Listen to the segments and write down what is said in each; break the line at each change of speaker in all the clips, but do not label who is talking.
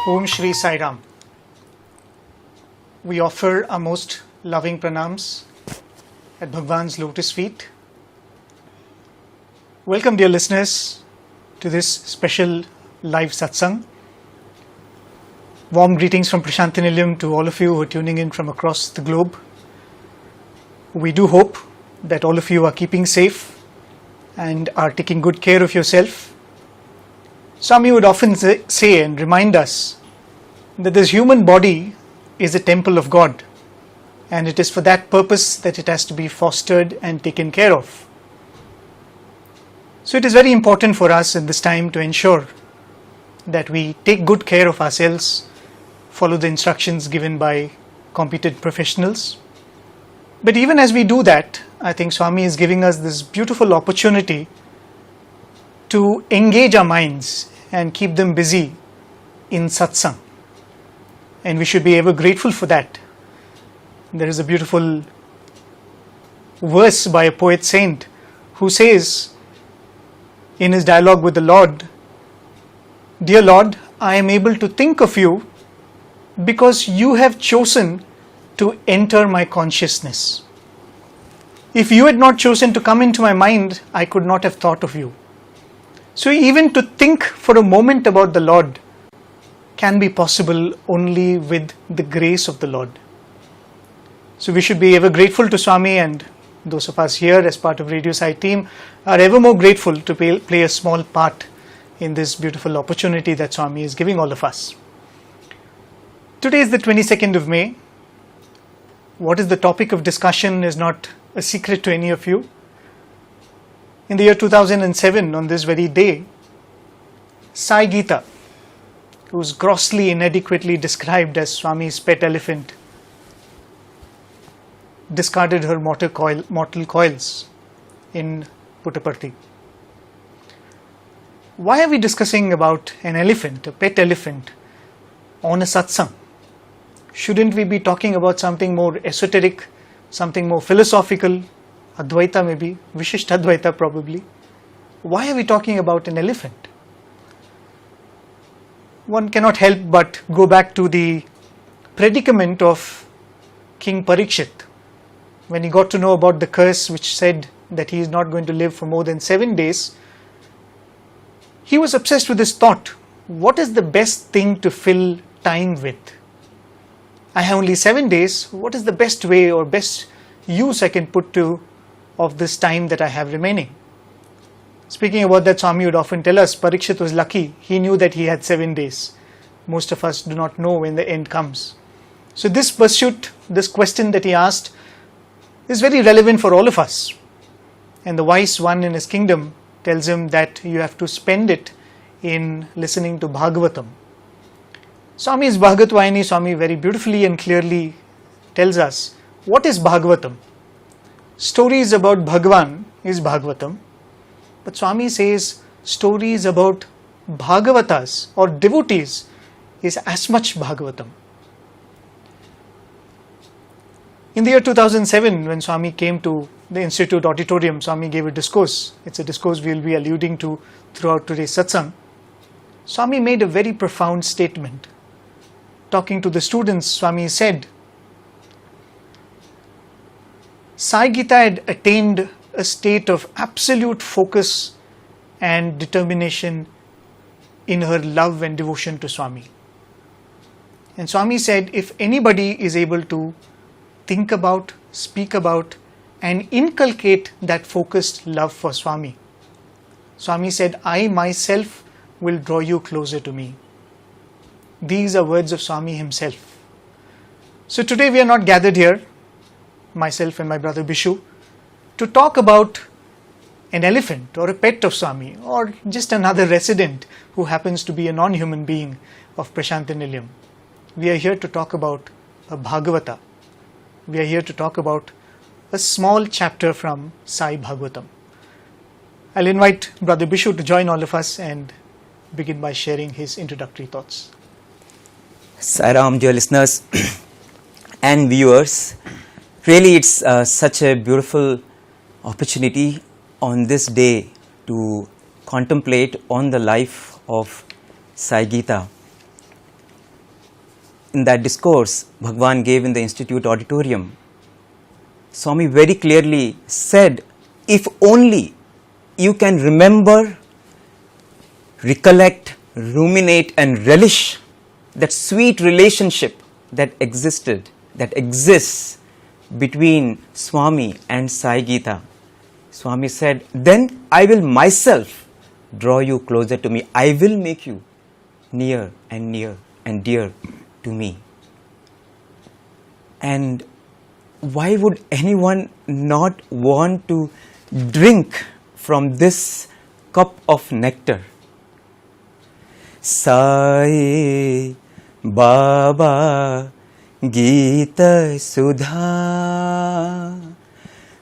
Om Shri Sai Ram. We offer our most loving pranams at Bhagwan's lotus feet. Welcome, dear listeners, to this special live Satsang. Warm greetings from Prasanthi Nilayam to all of you who are tuning in from across the globe. We do hope that all of you are keeping safe and are taking good care of yourself. Swami would often say and remind us that this human body is a temple of God, and it is for that purpose that it has to be fostered and taken care of. So it is very important for us in this time to ensure that we take good care of ourselves, follow the instructions given by competent professionals. But even as we do that, I think Swami is giving us this beautiful opportunity to engage our minds and keep them busy in Satsang. And we should be ever grateful for that. There is a beautiful verse by a poet saint who says in his dialogue with the Lord, "Dear Lord, I am able to think of you because you have chosen to enter my consciousness. If you had not chosen to come into my mind, I could not have thought of you." So even to think for a moment about the Lord can be possible only with the grace of the Lord. So we should be ever grateful to Swami, and those of us here as part of Radio Sai team are ever more grateful to play a small part in this beautiful opportunity that Swami is giving all of us. Today is the 22nd of May. What is the topic of discussion is not a secret to any of you. In the year 2007, on this very day, Sai Geetha, who was grossly inadequately described as Swami's pet elephant, discarded her mortal coils in Puttaparthi. Why are we discussing about an elephant, a pet elephant, on a satsang? Shouldn't we be talking about something more esoteric, something more philosophical, Advaita maybe, Vishishtadvaita probably? Why are we talking about an elephant? One cannot help but go back to the predicament of King Parikshit when he got to know about the curse which said that he is not going to live for more than 7 days. He was obsessed with this thought: what is the best thing to fill time with? I have only 7 days. What is the best way or best use I can put to of this time that I have remaining? Speaking about that, Swami would often tell us Parikshit was lucky. He knew that he had 7 days. Most of us do not know when the end comes. So this pursuit, this question that he asked, is very relevant for all of us. And the wise one in his kingdom tells him that you have to spend it in listening to Bhagavatam. Swami's Bhagatvayani, Swami very beautifully and clearly tells us what is Bhagavatam. Stories about Bhagwan is Bhagavatam, but Swami says stories about Bhagavatas or devotees is as much Bhagavatam. In the year 2007, when Swami came to the Institute Auditorium, Swami gave a discourse. It's a discourse we will be alluding to throughout today's satsang. Swami made a very profound statement. Talking to the students, Swami said, Sai Gita had attained a state of absolute focus and determination in her love and devotion to Swami. And Swami said, if anybody is able to think about, speak about, and inculcate that focused love for Swami, Swami said, I myself will draw you closer to me. These are words of Swami himself. So today we are not gathered here, myself and my brother Bishu, to talk about an elephant or a pet of Swami or just another resident who happens to be a non-human being of Prasanthi Nilayam. We are here to talk about a Bhagavata. We are here to talk about a small chapter from Sai Bhagavatam. I'll invite brother Bishu to join all of us and begin by sharing his introductory thoughts.
Sai Ram, dear listeners and viewers, really it's such a beautiful opportunity on this day to contemplate on the life of Sai Geetha. in that discourse Bhagwan gave in the Institute auditorium, Swami very clearly said, if only you can remember, recollect, ruminate and relish that sweet relationship that exists between Swami and Sai Geetha. Swami said, then I will myself draw you closer to me. I will make you near and dear to me. And why would anyone not want to drink from this cup of nectar? Sai Baba Gita Sudha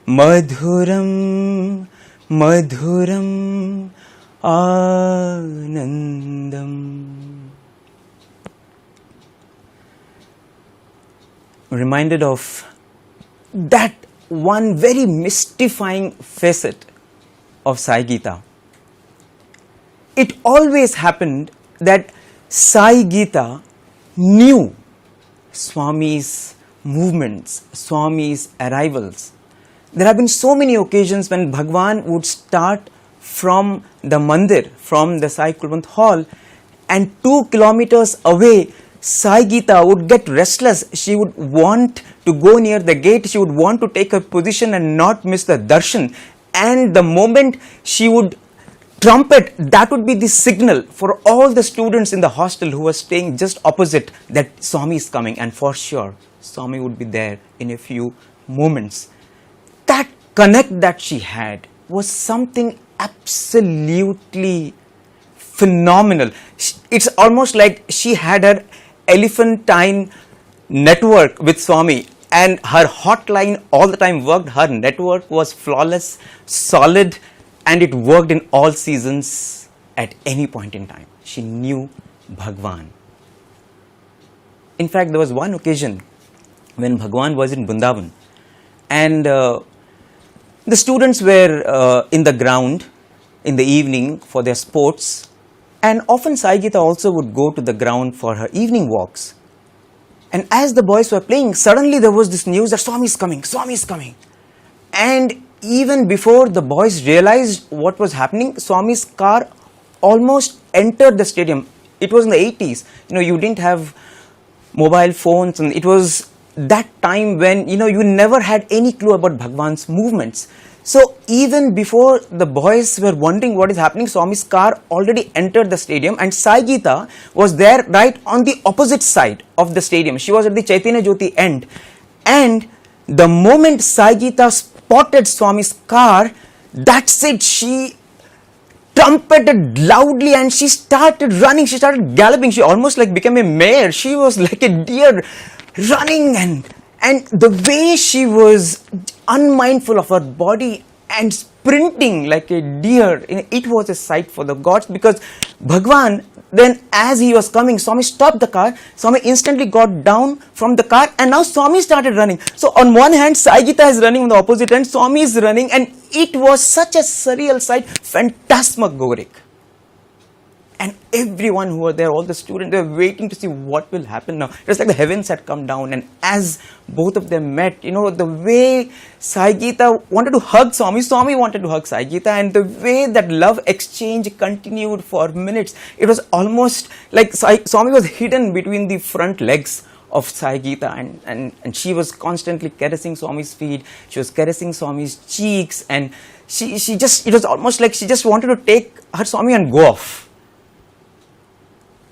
Madhuram Madhuram Anandam. Reminded of that one very mystifying facet of Sai Geetha. It always happened that Sai Geetha knew Swami's movements, Swami's arrivals. There have been so many occasions when Bhagwan would start from the mandir, from the Sai Kulwant hall, and 2 kilometers away, Sai Geetha would get restless. She would want to go near the gate. She would want to take her position and not miss the darshan. And the moment she would trumpet, that would be the signal for all the students in the hostel who were staying just opposite that Swami is coming, and for sure Swami would be there in a few moments. That connect that she had was something absolutely phenomenal. It's almost like she had her elephantine network with Swami, and her hotline all the time worked. Her network was flawless, solid, and it worked in all seasons at any point in time. She knew Bhagwan. In fact, there was one occasion when Bhagwan was in Vrindavan, and the students were in the ground in the evening for their sports, and often Sai Geetha also would go to the ground for her evening walks. And as the boys were playing, suddenly there was this news that Swami is coming, Swami is coming. And even before the boys realized what was happening, Swami's car almost entered the stadium. It was in the 80s. You didn't have mobile phones, and it was that time when, you never had any clue about Bhagwan's movements. So even before the boys were wondering what is happening, Swami's car already entered the stadium, and Sai Geetha was there right on the opposite side of the stadium. She was at the Chaitanya Jyoti end. And the moment Sai Geetha spotted Swami's car, that's it. She trumpeted loudly and she started running. She started galloping. She almost became a mare. She was like a deer running, and the way she was unmindful of her body and sprinting like a deer, it was a sight for the gods. Because Bhagwan, then as he was coming, Swami stopped the car. Swami instantly got down from the car, and now Swami started running. So on one hand, Sai Geetha is running, on the opposite end, Swami is running, and it was such a surreal sight, phantasmagoric. And everyone who were there, all the students, they were waiting to see what will happen now. It was like the heavens had come down, and as both of them met, the way Sai Geetha wanted to hug Swami, Swami wanted to hug Sai Geetha, and the way that love exchange continued for minutes, it was almost like Swami was hidden between the front legs of Sai Geetha, and she was constantly caressing Swami's feet. She was caressing Swami's cheeks, and it was almost like she just wanted to take her Swami and go off.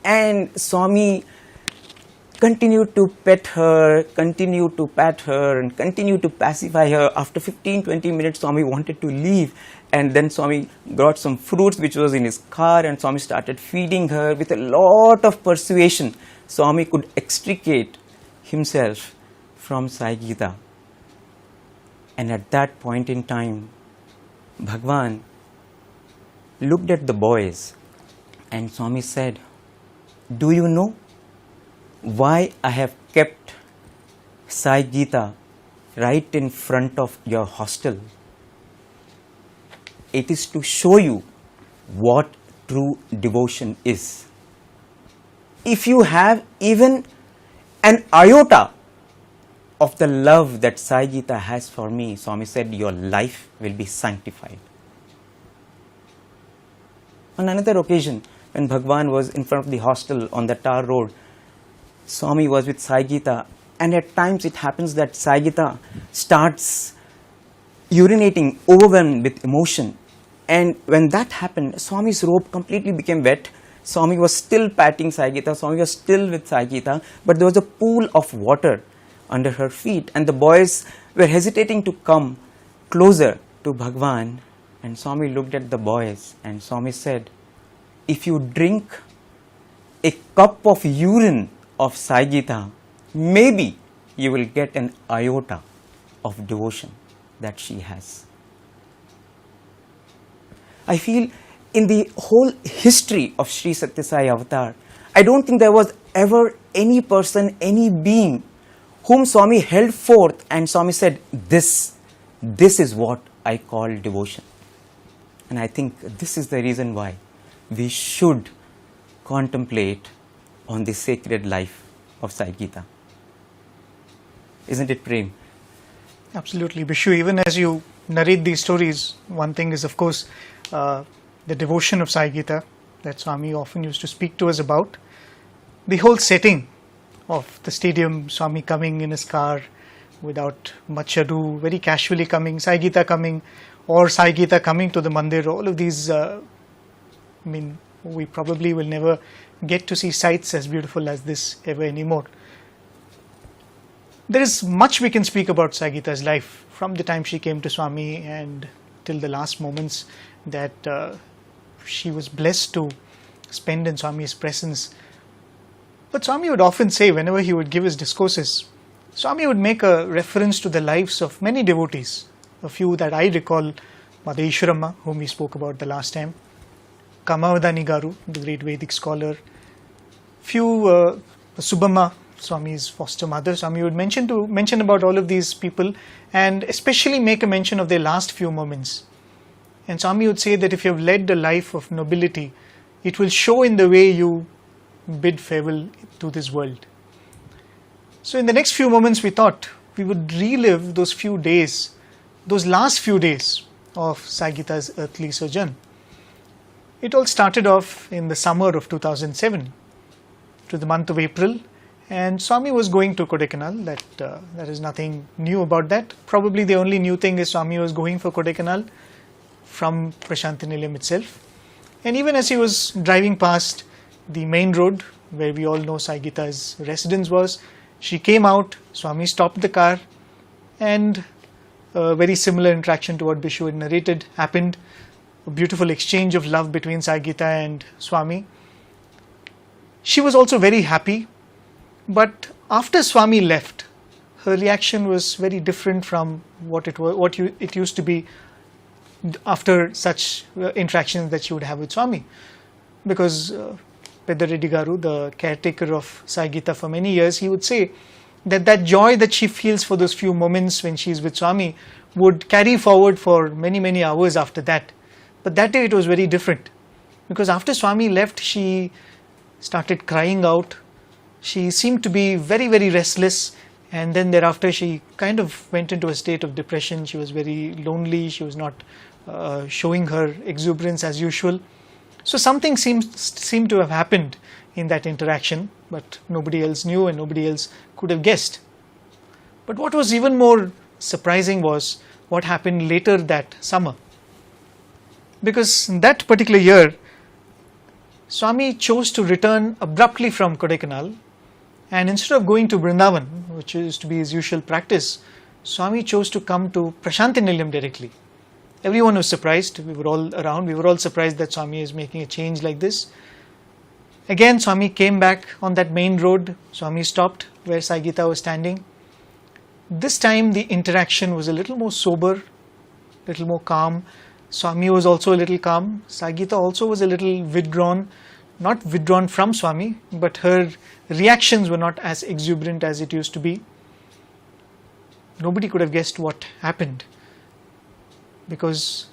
And Swami continued to pet her, continued to pat her, and continued to pacify her. After 15-20 minutes, Swami wanted to leave, and then Swami brought some fruits which was in his car, and Swami started feeding her. With a lot of persuasion, Swami could extricate himself from Sai Geetha. And at that point in time, Bhagwan looked at the boys, and Swami said, "Do you know why I have kept Sai Geetha right in front of your hostel? It is to show you what true devotion is. If you have even an iota of the love that Sai Geetha has for me, Swami said, your life will be sanctified. On another occasion, when Bhagwan was in front of the hostel on the tar road, Swami was with Sai Geetha, and at times it happens that Sai Geetha starts urinating, overwhelmed with emotion. And when that happened, Swami's robe completely became wet. Swami was still patting Sai Geetha, Swami was still with Sai Geetha, but there was a pool of water under her feet, and the boys were hesitating to come closer to Bhagwan. And Swami looked at the boys and Swami said, if you drink a cup of urine of Sai Geetha, maybe you will get an iota of devotion that she has. I feel in the whole history of Sri Sathya Sai Avatar, I don't think there was ever any person, any being whom Swami held forth and Swami said, this is what I call devotion. And I think this is the reason why we should contemplate on the sacred life of Sai Geetha. Isn't it, Prem?
Absolutely, Bishu. Even as you narrate these stories, one thing is, of course, the devotion of Sai Geetha that Swami often used to speak to us about. The whole setting of the stadium, Swami coming in his car without much ado, very casually coming, Sai Geetha coming, or Sai Geetha coming to the mandir, all of these, we probably will never get to see sights as beautiful as this ever anymore. There is much we can speak about Sai Geetha's life from the time she came to Swami and till the last moments that she was blessed to spend in Swami's presence. But Swami would often say, whenever he would give his discourses, Swami would make a reference to the lives of many devotees. A few that I recall, Mother Ishwaramma, whom we spoke about the last time, Kamavadani Garu, the great Vedic scholar, few Subhamma, Swami's foster mother. Swami would mention about all of these people and especially make a mention of their last few moments. And Swami would say that if you have led a life of nobility, it will show in the way you bid farewell to this world. So in the next few moments we thought we would relive those few days, those last few days of Sai Geetha's earthly sojourn. It all started off in the summer of 2007, to the month of April, and Swami was going to Kodaikanal. That is nothing new about that. Probably the only new thing is Swami was going for Kodaikanal from Prasanthi Nilayam itself. And even as he was driving past the main road where we all know Sai Geetha's residence was, she came out, Swami stopped the car, and a very similar interaction to what Bishu had narrated happened. A beautiful exchange of love between Sai Geetha and Swami. She was also very happy, but after Swami left, her reaction was very different from what it used to be after such interactions that she would have with Swami. Because Pedareddy Garu, the caretaker of Sai Geetha for many years, he would say that joy that she feels for those few moments when she is with Swami would carry forward for many, many hours after that. But that day it was very different, because after Swami left, she started crying out. She seemed to be very, very restless, and then thereafter she kind of went into a state of depression. She was very lonely. She was not showing her exuberance as usual. So something seemed to have happened in that interaction, but nobody else knew and nobody else could have guessed. But what was even more surprising was what happened later that summer. Because that particular year, Swami chose to return abruptly from Kodaikanal, and instead of going to Vrindavan, which used to be his usual practice, Swami chose to come to Prasanthi Nilayam directly. Everyone was surprised. We were all around. We were all surprised that Swami is making a change like this. Again, Swami came back on that main road. Swami stopped where Sai Geetha was standing. This time the interaction was a little more sober, a little more calm. Swami was also a little calm. Sai Geetha also was a little withdrawn, not withdrawn from Swami, but her reactions were not as exuberant as it used to be. Nobody could have guessed what happened, because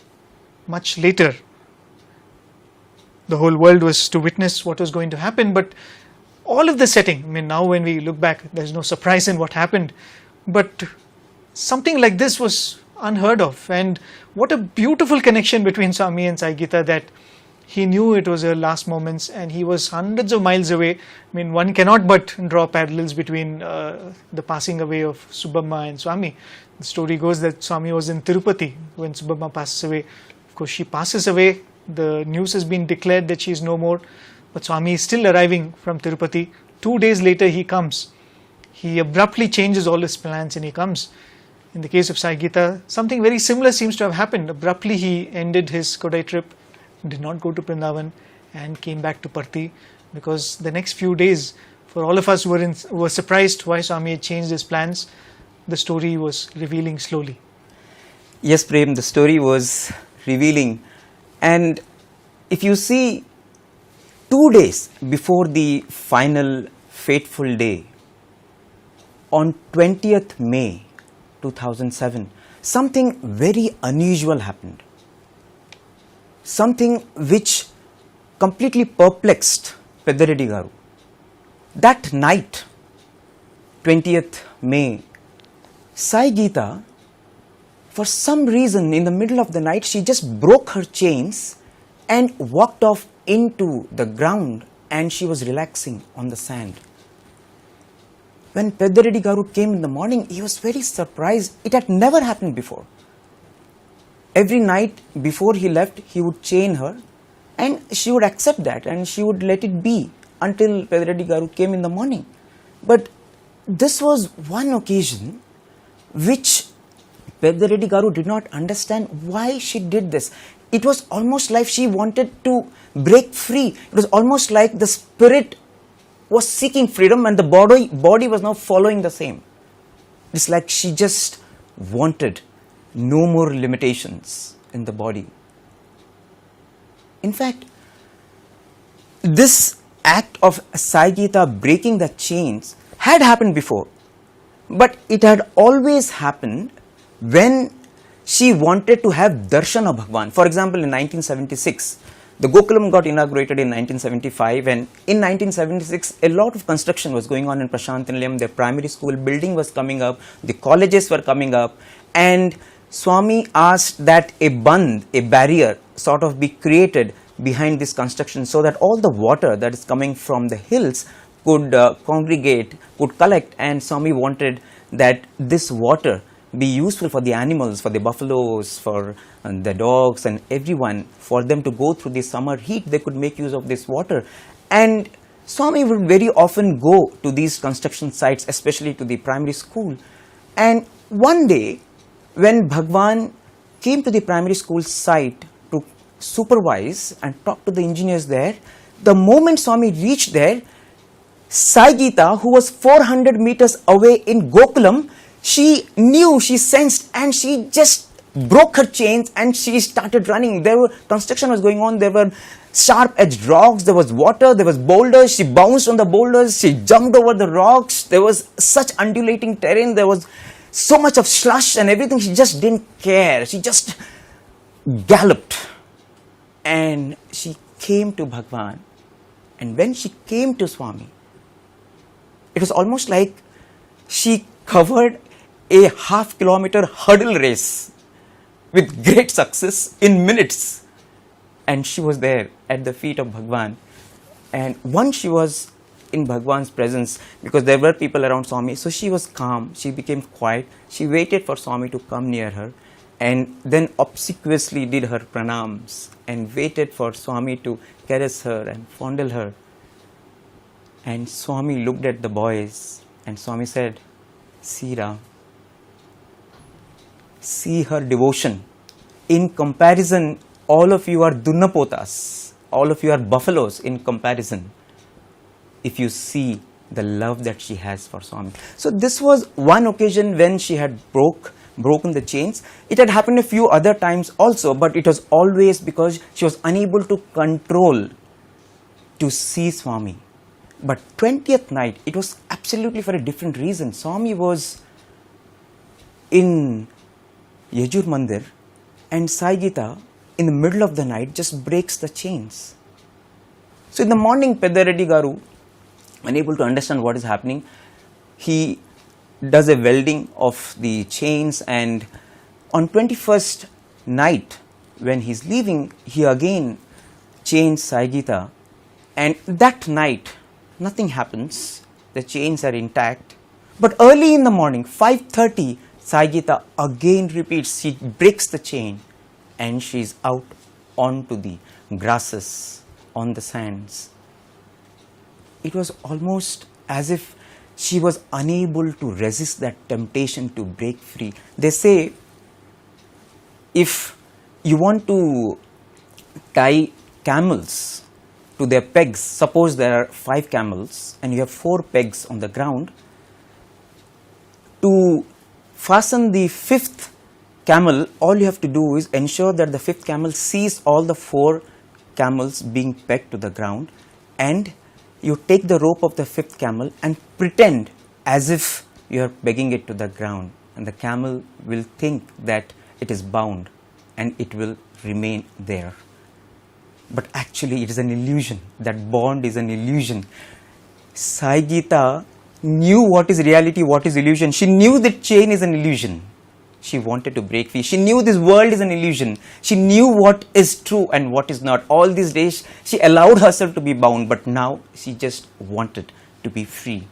much later the whole world was to witness what was going to happen. But all of the setting, I mean, now when we look back, there's no surprise in what happened, but something like this was unheard of. And what a beautiful connection between Swami and Sai Geetha, that he knew it was her last moments and he was hundreds of miles away. I mean, one cannot but draw parallels between the passing away of Subbamma and Swami. The story goes that Swami was in Tirupati when Subbamma passes away. Of course, she passes away. The news has been declared that she is no more. But Swami is still arriving from Tirupati. 2 days later, he comes. He abruptly changes all his plans and he comes. In the case of Sai Geetha, something very similar seems to have happened. Abruptly, he ended his Kodai trip, did not go to Vrindavan, and came back to Parthi, because the next few days, for all of us who were surprised why Swami had changed his plans, the story was revealing slowly.
Yes, Prem, the story was revealing. And if you see, 2 days before the final fateful day, on 20th May 2007, something very unusual happened. Something which completely perplexed Pedareddy Garu. That night, 20th May, Sai Geetha, for some reason in the middle of the night, she just broke her chains and walked off into the ground, and she was relaxing on the sand. When Pedareddy Garu came in the morning, he was very surprised. It had never happened before. Every night before he left, he would chain her and she would accept that and she would let it be until Pedareddy Garu came in the morning. But this was one occasion which Pedareddy Garu did not understand why she did this. It was almost like she wanted to break free. It was almost like the spirit was seeking freedom and the body was now following the same. It's like she just wanted no more limitations in the body. In fact, this act of Sai Geetha breaking the chains had happened before, but it had always happened when she wanted to have darshan of Bhagwan. For example, in 1976, the Gokulam got inaugurated in 1975, and in 1976, a lot of construction was going on in Prasanthi Nilayam. Their primary school building was coming up, the colleges were coming up, and Swami asked that a band, a barrier, sort of be created behind this construction so that all the water that is coming from the hills could congregate, could collect, and Swami wanted that this water be useful for the animals, for the buffaloes, for the dogs and everyone, for them to go through the summer heat. They could make use of this water. And Swami would very often go to these construction sites, especially to the primary school. And one day, when Bhagwan came to the primary school site to supervise and talk to the engineers there, the moment Swami reached there, Sai Geetha, who was 400 meters away in Gokulam, she knew, she sensed, and she just broke her chains and she started running. Construction was going on, there were sharp-edged rocks, there was water, there was boulders. She bounced on the boulders, she jumped over the rocks. There was such undulating terrain, there was so much of slush and everything. She just didn't care. She just galloped. And she came to Bhagwan. And when she came to Swami, it was almost like she covered a half-kilometer hurdle race with great success in minutes. And she was there at the feet of Bhagwan. And once she was in Bhagwan's presence, because there were people around Swami, so she was calm, she became quiet, she waited for Swami to come near her, and then obsequiously did her pranams and waited for Swami to caress her and fondle her. And Swami looked at the boys and Swami said, "See Ram, see her devotion. In comparison, all of you are Dunnapotas, all of you are buffaloes in comparison, if you see the love that she has for Swami." So this was one occasion when she had broken the chains. It had happened a few other times also, but it was always because she was unable to control to see Swami. But 20th night, it was absolutely for a different reason. Swami was in Yajur Mandir and Sai Geetha in the middle of the night just breaks the chains. So in the morning, Pedareddy Garu unable to understand what is happening, he does a welding of the chains, and on 21st night when he's leaving, he again chains Sai Geetha, and that night nothing happens, the chains are intact. But early in the morning, 5:30, Sai Geetha again repeats, she breaks the chain and she's out onto the grasses, on the sands. It was almost as if she was unable to resist that temptation to break free. They say, if you want to tie camels to their pegs, suppose there are 5 camels and you have 4 pegs on the ground, to fasten the 5th camel, all you have to do is ensure that the 5th camel sees all the 4 camels being pegged to the ground, and you take the rope of the 5th camel and pretend as if you are pegging it to the ground, and the camel will think that it is bound and it will remain there. But actually it is an illusion. That bond is an illusion. Sai Geetha knew what is reality, what is illusion. She knew that chain is an illusion. She wanted to break free. She knew this world is an illusion. She knew what is true and what is not. All these days she allowed herself to be bound, but now she just wanted to be free.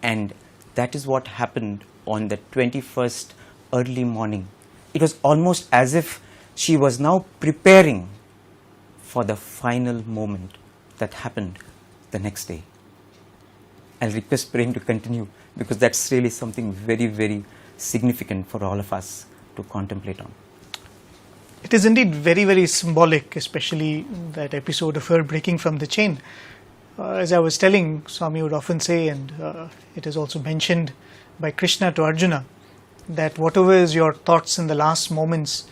And that is what happened on the 21st early morning. It was almost as if she was now preparing for the final moment that happened the next day. I'll request Prem to continue, because that's really something very, very significant for all of us to contemplate on.
It is indeed very, very symbolic, especially that episode of her breaking from the chain. As I was telling, Swami would often say, and it is also mentioned by Krishna to Arjuna, that whatever is your thoughts in the last moments,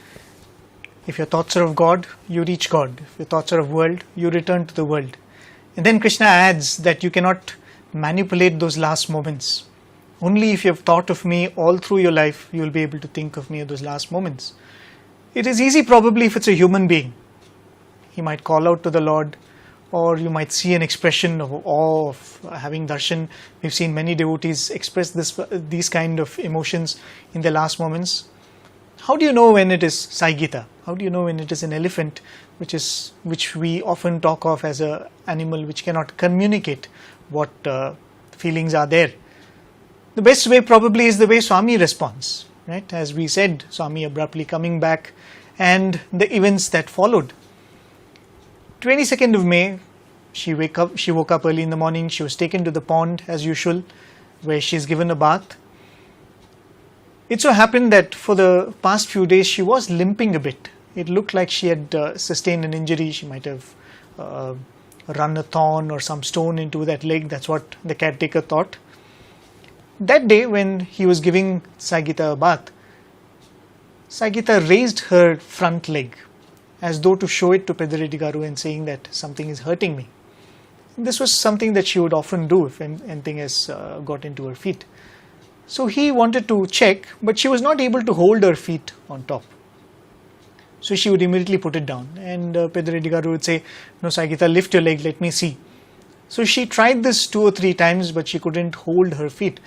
if your thoughts are of God, you reach God. If your thoughts are of world, you return to the world. And then Krishna adds that you cannot manipulate those last moments. Only if you have thought of me all through your life, you will be able to think of me at those last moments. It is easy probably if it's a human being. He might call out to the Lord, or you might see an expression of awe of having darshan. We've seen many devotees express these kind of emotions in their last moments. How do you know when it is Sai Geetha? How do you know when it is an elephant, which we often talk of as an animal which cannot communicate what feelings are there? The best way probably is the way Swami responds, right? As we said, Swami abruptly coming back and the events that followed. 22nd of May, she woke up early in the morning. She was taken to the pond as usual, where she is given a bath. It so happened that for the past few days she was limping a bit. It looked like she had sustained an injury. She might have run a thorn or some stone into that leg. That's what the caretaker thought. That day when he was giving Sai Geetha a bath, Sai Geetha raised her front leg as though to show it to Pedareddy Garu and saying that something is hurting me. This was something that she would often do if anything has got into her feet. So he wanted to check, but she was not able to hold her feet on top. So she would immediately put it down, and Pedareddy Garu would say, "No, Sai Geetha, lift your leg, let me see." So she tried this 2 or 3 times, but she couldn't hold her feet.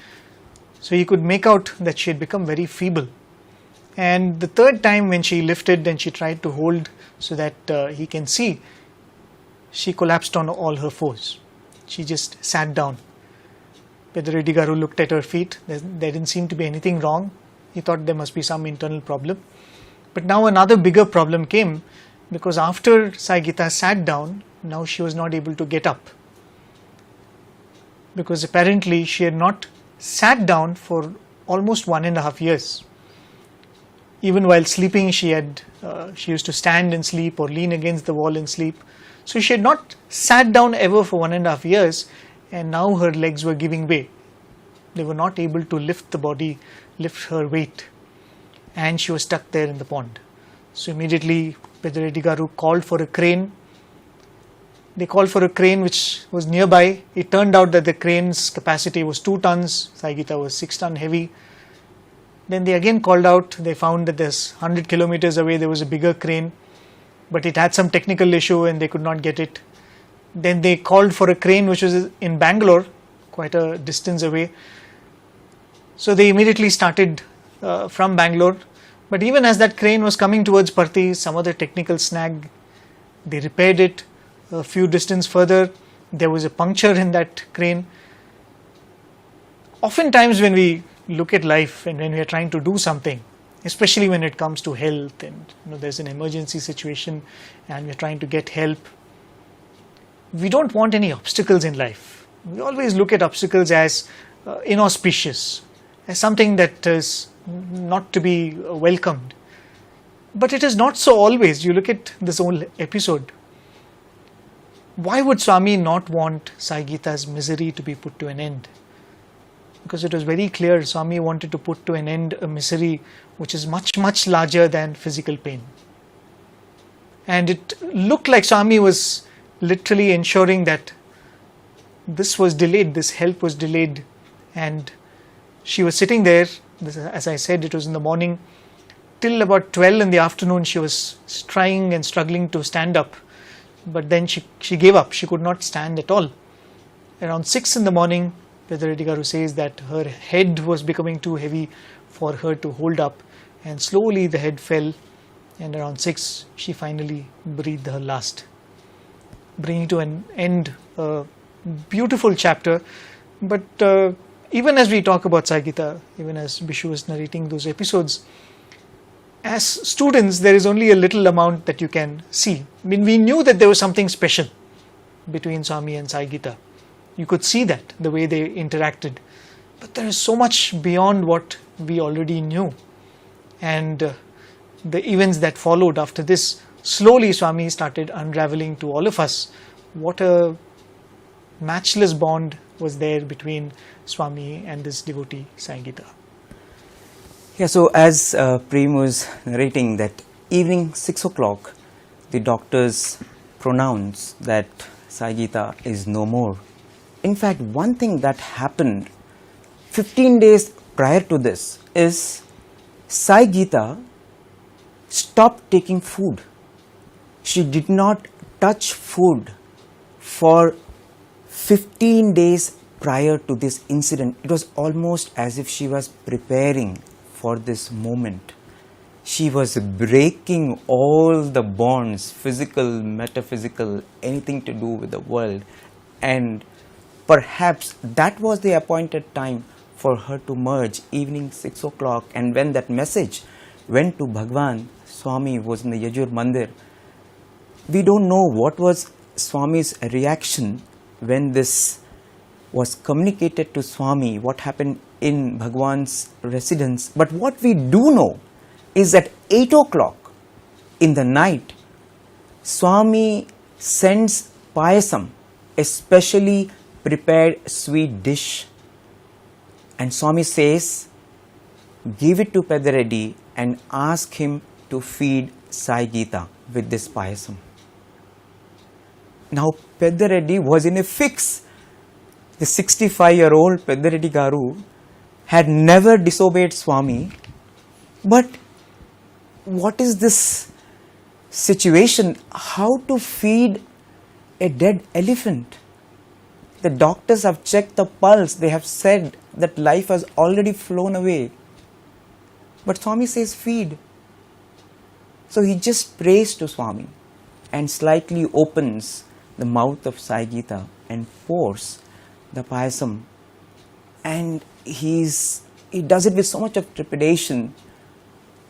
So he could make out that she had become very feeble. And the 3rd time when she lifted and she tried to hold so that he can see, she collapsed on all her fours. She just sat down. Pedareddy Garu looked at her feet. There didn't seem to be anything wrong. He thought there must be some internal problem. But now another bigger problem came, because after Sai Geetha sat down, now she was not able to get up. Because apparently she had not sat down for almost 1.5 years. Even while sleeping, she used to stand and sleep or lean against the wall and sleep. So she had not sat down ever for 1.5 years, and now her legs were giving way. They were not able to lift the body, lift her weight, and she was stuck there in the pond. So immediately Pedareddy Garu called for a crane. They called for a crane which was nearby. It turned out that the crane's capacity was 2 tons. Sai Geetha was 6 tons heavy. Then they again called out. They found that there's 100 kilometers away there was a bigger crane, but it had some technical issue and they could not get it. Then they called for a crane which was in Bangalore, quite a distance away. So they immediately started from Bangalore. But even as that crane was coming towards Parthi, some other technical snag, they repaired it. A few distance further, there was a puncture in that crane. Oftentimes when we look at life and when we are trying to do something, especially when it comes to health and there's an emergency situation and we're trying to get help, we don't want any obstacles in life. We always look at obstacles as inauspicious, as something that is not to be welcomed. But it is not so always. You look at this whole episode. Why would Swami not want Sai Geetha's misery to be put to an end? Because it was very clear Swami wanted to put to an end a misery which is much, much larger than physical pain. And it looked like Swami was literally ensuring that this was delayed, this help was delayed, and she was sitting there, as I said, it was in the morning, till about 12 in the afternoon she was trying and struggling to stand up, but then she gave up, she could not stand at all. Around 6 in the morning, Pedareddy Garu says that her head was becoming too heavy for her to hold up, and slowly the head fell, and around 6 she finally breathed her last, bringing to an end a beautiful chapter. But even as we talk about Sai Gita, even as Bishu was narrating those episodes, as students there is only a little amount that you can see. I mean, we knew that there was something special between Swami and Sai Gita. You could see that, the way they interacted. But there is so much beyond what we already knew. And the events that followed after this, slowly Swami started unraveling to all of us what a matchless bond was there between Swami and this devotee Sai Gita.
Yeah, so as Prem was narrating that evening 6 o'clock, the doctors pronounce that Sai Gita is no more. In fact, one thing that happened 15 days prior to this is Sai Gita stopped taking food. She did not touch food for 15 days prior to this incident. It was almost as if she was preparing for this moment. She was breaking all the bonds, physical, metaphysical, anything to do with the world. And perhaps that was the appointed time for her to merge, evening 6 o'clock. And when that message went to Bhagwan, Swami was in the Yajur Mandir. We don't know what was Swami's reaction when this was communicated to Swami, what happened in Bhagwan's residence. But what we do know is that 8 o'clock in the night, Swami sends payasam, a specially prepared sweet dish. And Swami says, give it to Pedareddy and ask him to feed Sai Gita with this payasam. Now Pedareddy was in a fix. The 65-year-old Pedareddy Garu had never disobeyed Swami. But what is this situation? How to feed a dead elephant? The doctors have checked the pulse. They have said that life has already flown away. But Swami says feed. So he just prays to Swami and slightly opens the mouth of Sai Gita and pours the payasam. And he does it with so much of trepidation.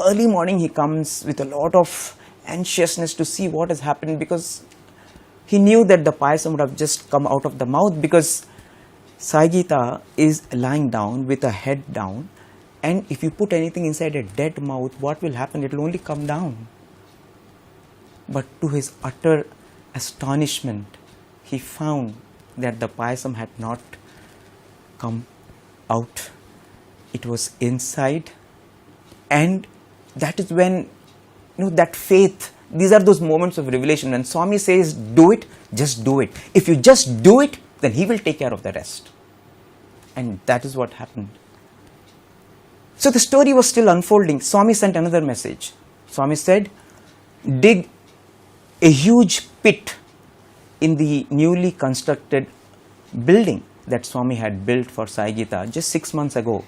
Early morning he comes with a lot of anxiousness to see what has happened, because he knew that the payasam would have just come out of the mouth, because Sai Gita is lying down with her head down, and if you put anything inside a dead mouth, what will happen? It will only come down. But to his utter astonishment, he found that the payasam had not come out. It was inside. And that is when, that faith, these are those moments of revelation. And Swami says, do it, just do it. If you just do it, then he will take care of the rest. And that is what happened. So the story was still unfolding. Swami sent another message. Swami said, dig a huge pit in the newly constructed building that Swami had built for Sai Gita just 6 months ago.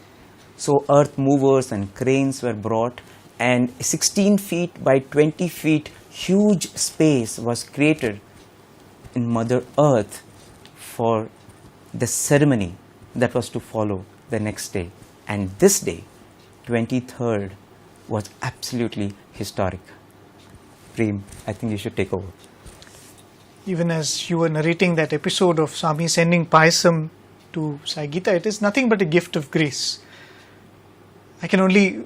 So earth movers and cranes were brought, and 16 feet by 20 feet huge space was created in Mother Earth for the ceremony that was to follow the next day. And this day, 23rd, was absolutely historic. Prem, I think you should take over.
Even as you were narrating that episode of Swami sending Payasam to Sai Geetha, it is nothing but a gift of grace. I can only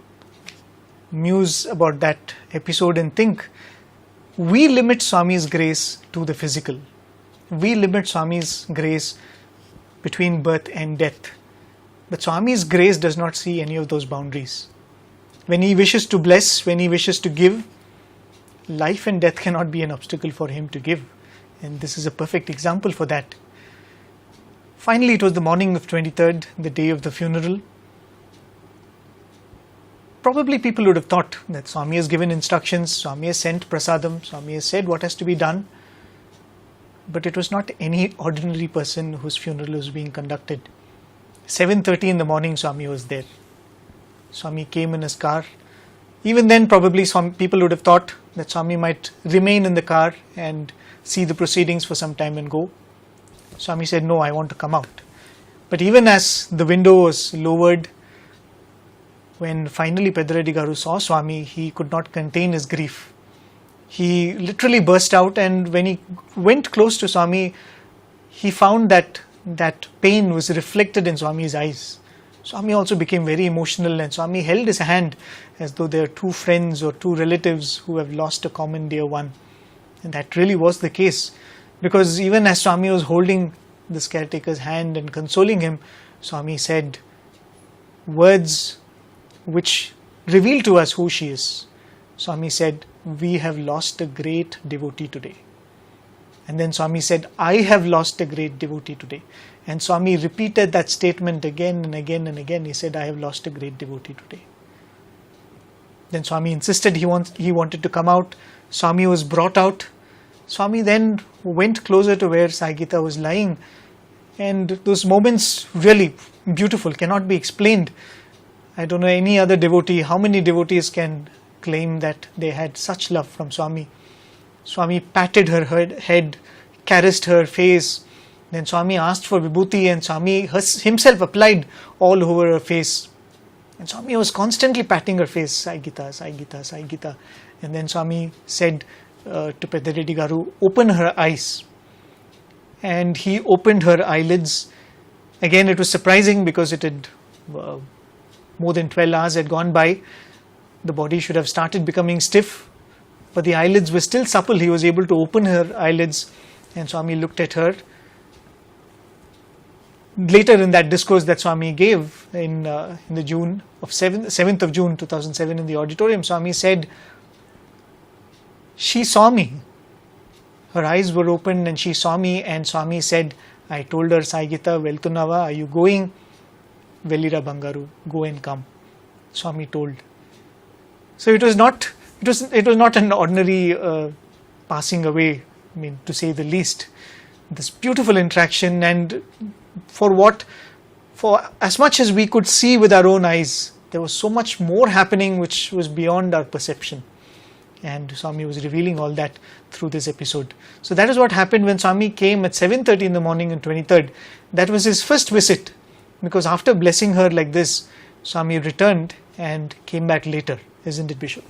muse about that episode and think, we limit Swami's grace to the physical. We limit Swami's grace between birth and death. But Swami's grace does not see any of those boundaries. When he wishes to bless, when he wishes to give, life and death cannot be an obstacle for him to give. And this is a perfect example for that. Finally, it was the morning of 23rd, the day of the funeral. Probably people would have thought that Swami has given instructions, Swami has sent prasadam, Swami has said what has to be done. But it was not any ordinary person whose funeral was being conducted. 7:30 in the morning, Swami was there. Swami came in his car. Even then, probably some people would have thought that Swami might remain in the car and see the proceedings for some time and go. Swami said, no, I want to come out. But even as the window was lowered, when finally Pedaredi Garu saw Swami, he could not contain his grief. He literally burst out, and when he went close to Swami, he found that pain was reflected in Swami's eyes. Swami also became very emotional, and Swami held his hand as though they are two friends or two relatives who have lost a common dear one. And that really was the case, because even as Swami was holding this caretaker's hand and consoling him, Swami said words which reveal to us who she is. Swami said, we have lost a great devotee today. And then Swami said, I have lost a great devotee today. And Swami repeated that statement again and again and again. He said, I have lost a great devotee today. Then Swami insisted he wanted to come out. Swami was brought out. Swami then went closer to where Sai Geetha was lying. And those moments, really beautiful, cannot be explained. I don't know any other devotee, how many devotees can claim that they had such love from Swami. Swami patted her head, caressed her face. Then Swami asked for vibhuti, and Swami himself applied all over her face. And Swami was constantly patting her face, Sai Geetha, Sai Geetha, Sai Geetha. And then Swami said to Pedaredi Garu, open her eyes. And he opened her eyelids. Again, it was surprising because it had more than 12 hours had gone by. The body should have started becoming stiff, but the eyelids were still supple. He was able to open her eyelids, and Swami looked at her. Later in that discourse that Swami gave in the June of 7th of June 2007 in the auditorium, Swami said, she saw me. Her eyes were opened and she saw me, and Swami said, I told her, Sai Geetha, Veltunava, are you going? Velira Bangaru, go and come. Swami told. So it was not an ordinary passing away, I mean, to say the least. This beautiful interaction, and for as much as we could see with our own eyes, there was so much more happening which was beyond our perception. And Swami was revealing all that through this episode. So that is what happened when Swami came at 7:30 in the morning on 23rd. That was his first visit, because after blessing her like this, Swami returned and came back later, isn't it, Bishop?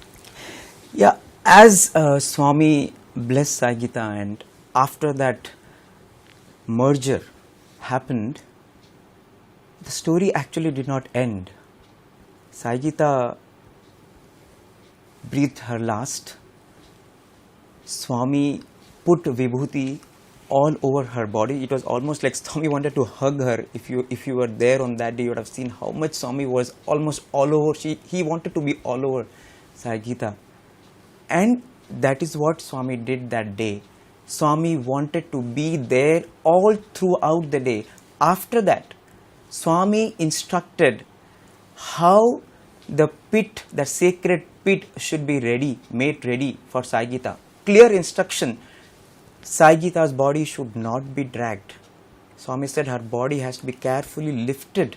Yeah, as Swami blessed Sai Geetha, and after that merger happened, the story actually did not end. Sai Geetha breathed her last. Swami put vibhuti all over her body. It was almost like Swami wanted to hug her. If you were there on that day, you would have seen how much Swami was almost all over. He wanted to be all over Sai Geetha. And that is what Swami did that day. Swami wanted to be there all throughout the day. After that, Swami instructed how the pit, the sacred pit, should be made ready for Sai Geetha. Clear instruction. Sai Geetha's body should not be dragged. Swami said her body has to be carefully lifted.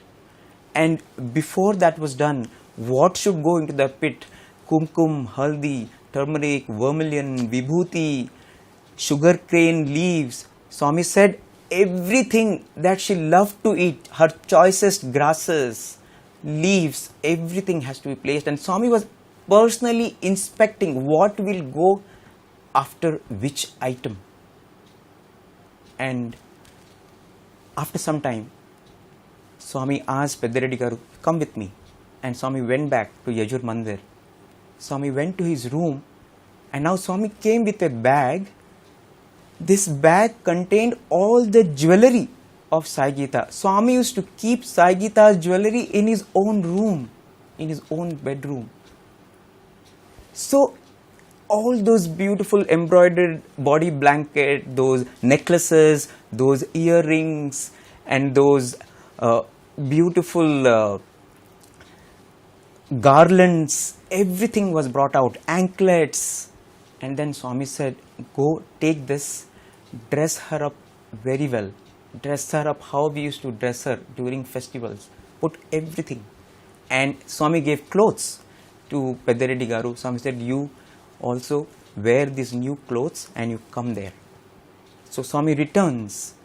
And before that was done, what should go into the pit? Kumkum, haldi, turmeric, vermilion, vibhuti, sugar cane leaves. Swami said everything that she loved to eat, her choicest grasses, leaves, everything has to be placed. And Swami was personally inspecting what will go after which item. And after some time, Swami asked Peddaraedi Garu, come with me. And Swami went back to Yajur Mandir. Swami went to his room, and now Swami came with a bag. This bag contained all the jewellery of Sai Geetha. Swami used to keep Sai Geetha's jewellery in his own room, in his own bedroom. So, all those beautiful embroidered body blanket, those necklaces, those earrings, and those beautiful garlands, everything was brought out, anklets. And then Swami said, go take this, dress her up very well, dress her up how we used to dress her during festivals, put everything. And Swami gave clothes to Peddaraedi Garu. Swami said, you also wear these new clothes and you come there. So Swami returns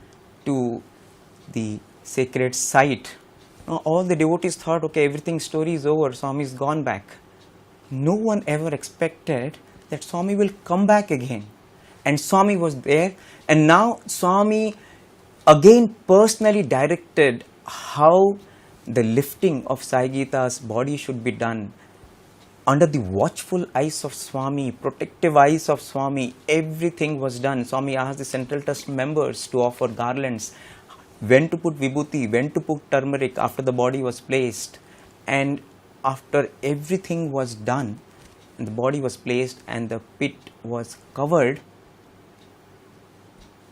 to the sacred site. Now, all the devotees thought, okay, everything's story is over, Swami's gone back. No one ever expected that Swami will come back again. And Swami was there, and now Swami again personally directed how the lifting of Sai Geetha's body should be done. Under the watchful eyes of Swami, protective eyes of Swami, everything was done. Swami asked the Central Trust members to offer garlands, when to put vibhuti, when to put turmeric after the body was placed. And after everything was done, and the body was placed and the pit was covered,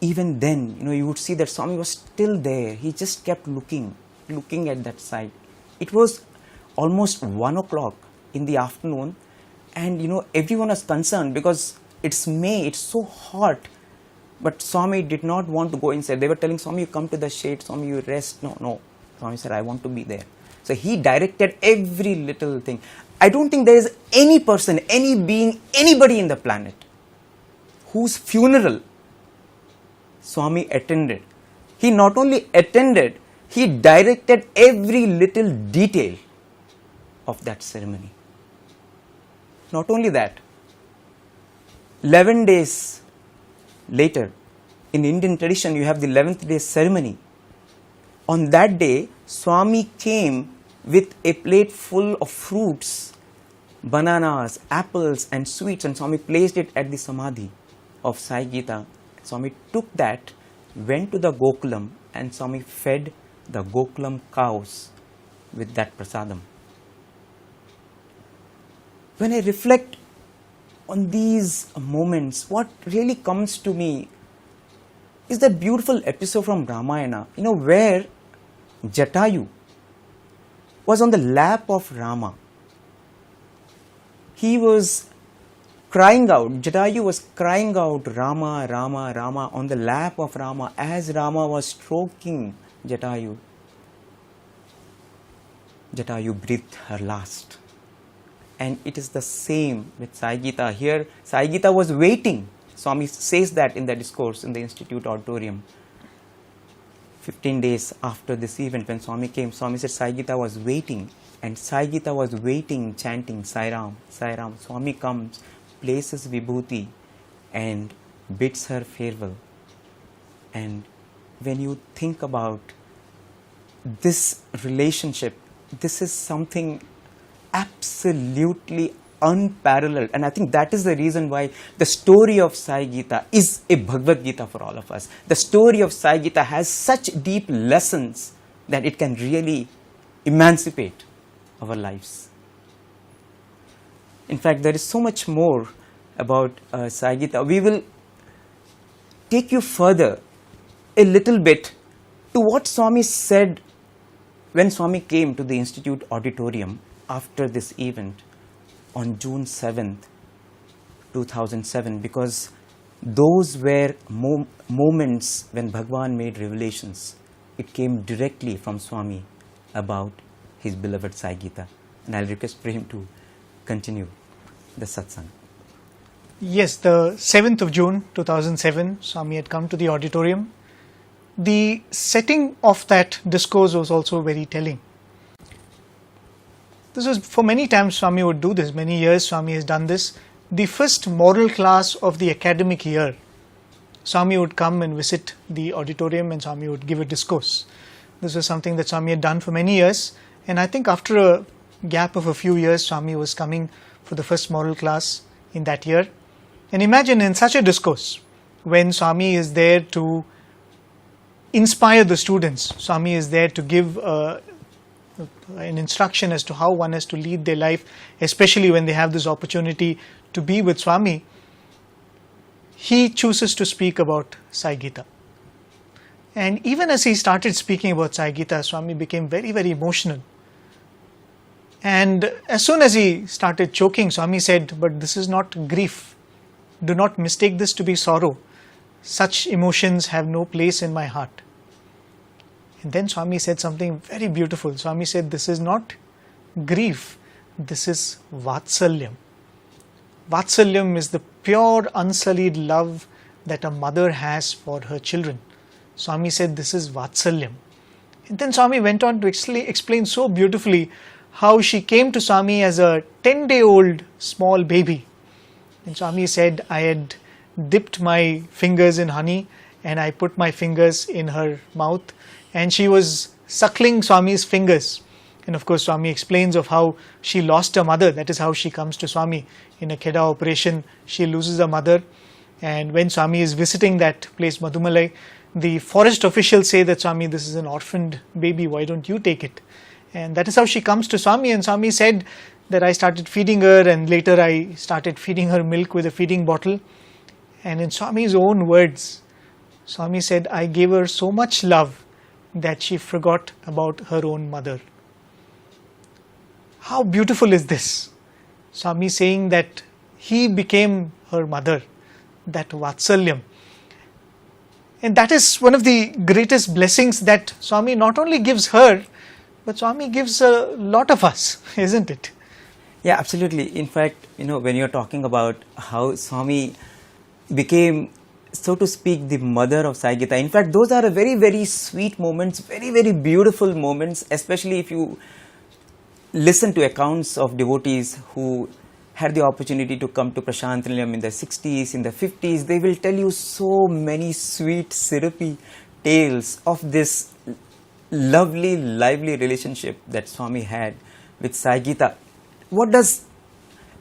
even then, you would see that Swami was still there. He just kept looking at that side. It was almost 1 o'clock in the afternoon, and everyone was concerned because it's May, it's so hot. But Swami did not want to go inside. They were telling Swami, you come to the shade, Swami, you rest. No. Swami said, I want to be there. So he directed every little thing. I don't think there is any person, any being, anybody in the planet whose funeral Swami attended. He not only attended, he directed every little detail of that ceremony. Not only that, 11 days later, in Indian tradition, you have the 11th day ceremony. On that day, Swami came with a plate full of fruits, bananas, apples and sweets, and Swami placed it at the samadhi of Sai Geetha. Swami took that, went to the Gokulam, and Swami fed the Gokulam cows with that prasadam. When I reflect on these moments, what really comes to me is that beautiful episode from Ramayana, where Jatayu was on the lap of Rama. He was crying out, Jatayu was crying out, Rama, Rama, Rama, on the lap of Rama as Rama was stroking Jatayu. Jatayu breathed her last. And it is the same with Sai Geetha. Here, Sai Geetha was waiting. Swami says that in the discourse in the Institute auditorium. 15 days after this event, when Swami came, Swami said Sai Geetha was waiting. And Sai Geetha was waiting, chanting Sai Ram, Sai Ram. Swami comes, places vibhuti and bids her farewell. And when you think about this relationship, this is something absolutely unparalleled, and I think that is the reason why the story of Sai Geetha is a Bhagavad Gita for all of us. The story of Sai Geetha has such deep lessons that it can really emancipate our lives. In fact, there is so much more about Sai Geetha. We will take you further a little bit to what Swami said when Swami came to the Institute auditorium after this event on June 7th, 2007, because those were moments when Bhagwan made revelations. It came directly from Swami about his beloved Sai Geetha. And I'll request for him to continue the satsang.
Yes, the 7th of June 2007, Swami had come to the auditorium. The setting of that discourse was also very telling. This was, for many times Swami would do this, many years Swami has done this. The first moral class of the academic year, Swami would come and visit the auditorium and Swami would give a discourse. This was something that Swami had done for many years, and I think after a gap of a few years, Swami was coming for the first moral class in that year. And imagine in such a discourse, when Swami is there to inspire the students, Swami is there to give an instruction as to how one has to lead their life, especially when they have this opportunity to be with Swami, he chooses to speak about Sai Geetha. And even as he started speaking about Sai Geetha, Swami became very, very emotional. And as soon as he started choking, Swami said, "But this is not grief. Do not mistake this to be sorrow. Such emotions have no place in my heart." And then Swami said something very beautiful. Swami said, "This is not grief, this is Vatsalyam." Vatsalyam is the pure, unsullied love that a mother has for her children. Swami said, "This is Vatsalyam." And then Swami went on to explain so beautifully how she came to Swami as a 10-day-old small baby. And Swami said, "I had dipped my fingers in honey and I put my fingers in her mouth, and she was suckling Swami's fingers." And of course, Swami explains of how she lost her mother. That is how she comes to Swami. In a Kheda operation, she loses her mother. And when Swami is visiting that place, Madhumalai, the forest officials say that, "Swami, this is an orphaned baby, why don't you take it?" And that is how she comes to Swami. And Swami said that, "I started feeding her, and later I started feeding her milk with a feeding bottle." And in Swami's own words, Swami said, "I gave her so much love that she forgot about her own mother." How beautiful is this? Swami saying that he became her mother, that Vatsalyam. And that is one of the greatest blessings that Swami not only gives her, but Swami gives a lot of us, isn't it?
Yeah, absolutely. In fact, when you're talking about how Swami became, so to speak, the mother of Sai Geetha, in fact, those are a very, very sweet moments, very, very beautiful moments, especially if you listen to accounts of devotees who had the opportunity to come to Prasanthi Nilayam in the 60s, in the 50s. They will tell you so many sweet, syrupy tales of this lovely, lively relationship that Swami had with Sai Geetha. What does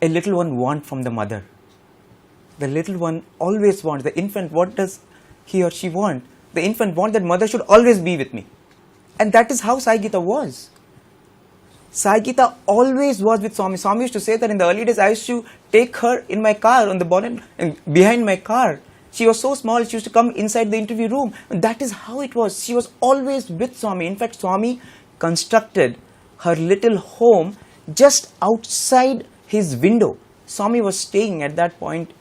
a little one want from the mother? The little one always wants, the infant, what does he or she want? The infant wants that mother should always be with me. And that is how Sai Geetha was. Sai Geetha always was with Swami. Swami used to say that in the early days, I used to take her in my car, on the bonnet, and behind my car. She was so small, she used to come inside the interview room. And that is how it was. She was always with Swami. In fact, Swami constructed her little home just outside his window. Swami was staying at that point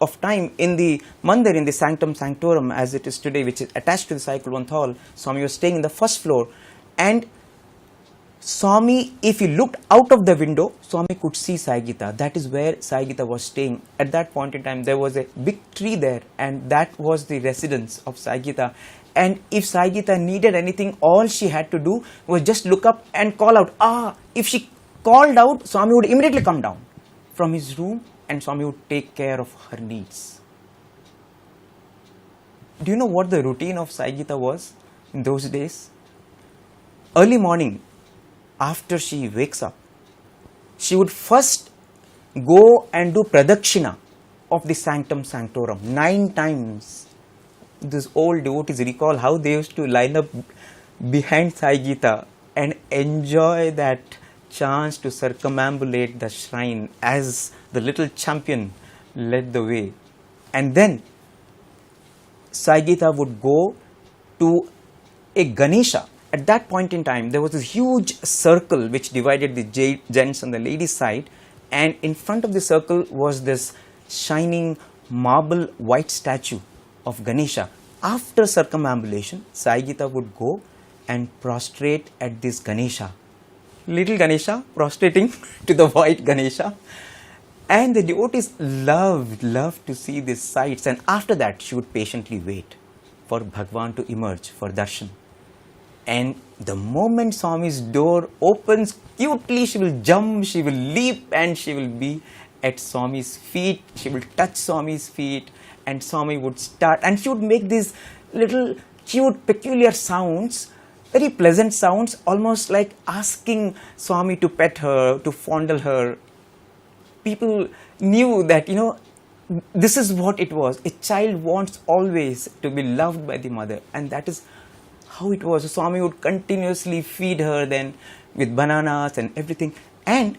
of time in the mandir, in the sanctum sanctorum as it is today, which is attached to the Sai Kulwant Hall. Swami was staying in the first floor, and Swami, if he looked out of the window, Swami could see Sai Geetha. That is where Sai Geetha was staying. At that point in time, there was a big tree there, and that was the residence of Sai Geetha. And if Sai Geetha needed anything, all she had to do was just look up and call out. If she called out, Swami would immediately come down from his room, and Swami would take care of her needs. Do you know what the routine of Sai Geetha was in those days? Early morning, after she wakes up, she would first go and do pradakshina of the sanctum sanctorum 9 times. These old devotees recall how they used to line up behind Sai Geetha and enjoy that chance to circumambulate the shrine as the little champion led the way. And then Sai Geetha would go to a Ganesha. At that point in time, there was this huge circle which divided the gents and the ladies' side, and in front of the circle was this shining marble white statue of Ganesha. After circumambulation, Sai Geetha would go and prostrate at this Ganesha. Little Ganesha prostrating to the white Ganesha. And the devotees loved to see these sights, and after that she would patiently wait for Bhagwan to emerge for darshan. And the moment Swami's door opens, cutely she will jump, she will leap, and she will be at Swami's feet. She will touch Swami's feet, and Swami would start, and she would make these little cute, peculiar sounds, very pleasant sounds, almost like asking Swami to pet her, to fondle her. People knew that, this is what it was. A child wants always to be loved by the mother, and that is how it was. Swami would continuously feed her then with bananas and everything. And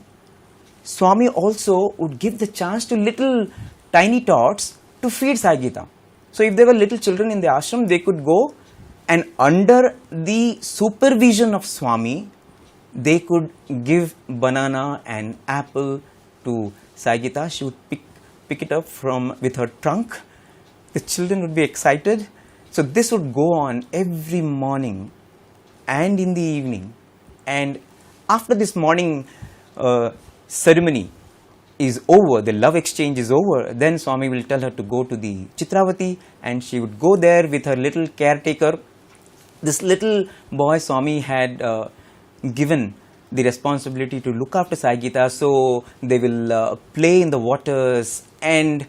Swami also would give the chance to little tiny tots to feed Sai Geetha. So if there were little children in the ashram, they could go and under the supervision of Swami, they could give banana and apple to Sai Geetha. She would pick it up with her trunk. The children would be excited. So this would go on every morning and in the evening. And after this morning ceremony is over, the love exchange is over, then Swami will tell her to go to the Chitravati, and she would go there with her little caretaker. This little boy Swami had given the responsibility to look after Sai Geetha, so they will play in the waters, and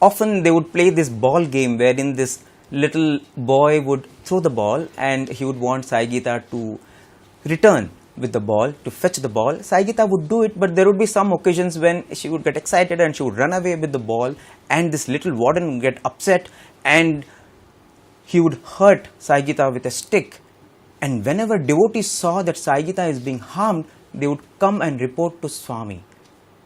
often they would play this ball game wherein this little boy would throw the ball and he would want Sai Geetha to return with the ball, to fetch the ball. Sai Geetha would do it, but there would be some occasions when she would get excited and she would run away with the ball, and this little warden would get upset and he would hurt Sai Geetha with a stick. And whenever devotees saw that Sai Geetha is being harmed, they would come and report to Swami.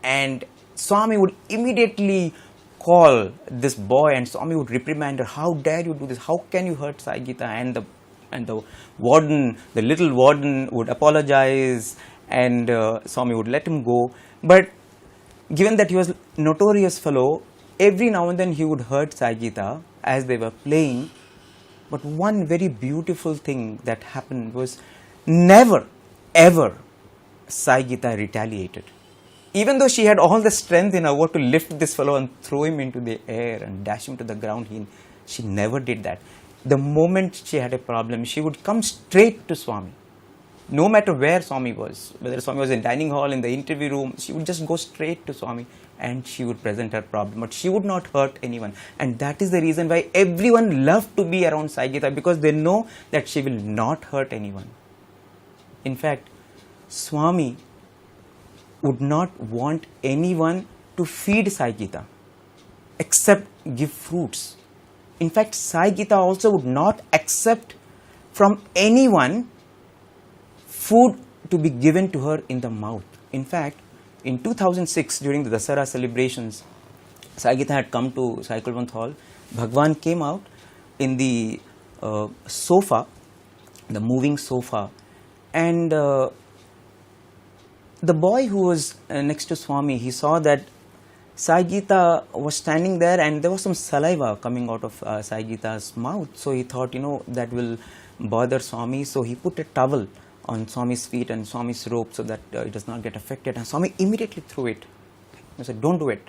And Swami would immediately call this boy, and Swami would reprimand her, how dare you do this, how can you hurt Sai Geetha? And the warden, the little warden would apologize, and Swami would let him go. But given that he was a notorious fellow, every now and then he would hurt Sai Geetha as they were playing. But one very beautiful thing that happened was never ever Sai Geetha retaliated. Even though she had all the strength in her to lift this fellow and throw him into the air and dash him to the ground, she never did that. The moment she had a problem, she would come straight to Swami. No matter where Swami was, whether Swami was in dining hall, in the interview room, she would just go straight to Swami and she would present her problem. But she would not hurt anyone. And that is the reason why everyone loved to be around Sai Geetha, because they know that she will not hurt anyone. In fact, Swami would not want anyone to feed Sai Geetha except give fruits. In fact, Sai Geetha also would not accept from anyone food to be given to her in the mouth. In fact, in 2006, during the Dasara celebrations, Sai Geetha had come to Sai Kulwant Hall. Bhagwan came out in the sofa, the moving sofa, and the boy who was next to Swami, he saw that Sai Geetha was standing there and there was some saliva coming out of Sai Geetha's mouth. So he thought, that will bother Swami. So he put a towel on Swami's feet and Swami's robe so that it does not get affected. And Swami immediately threw it. He said, don't do it.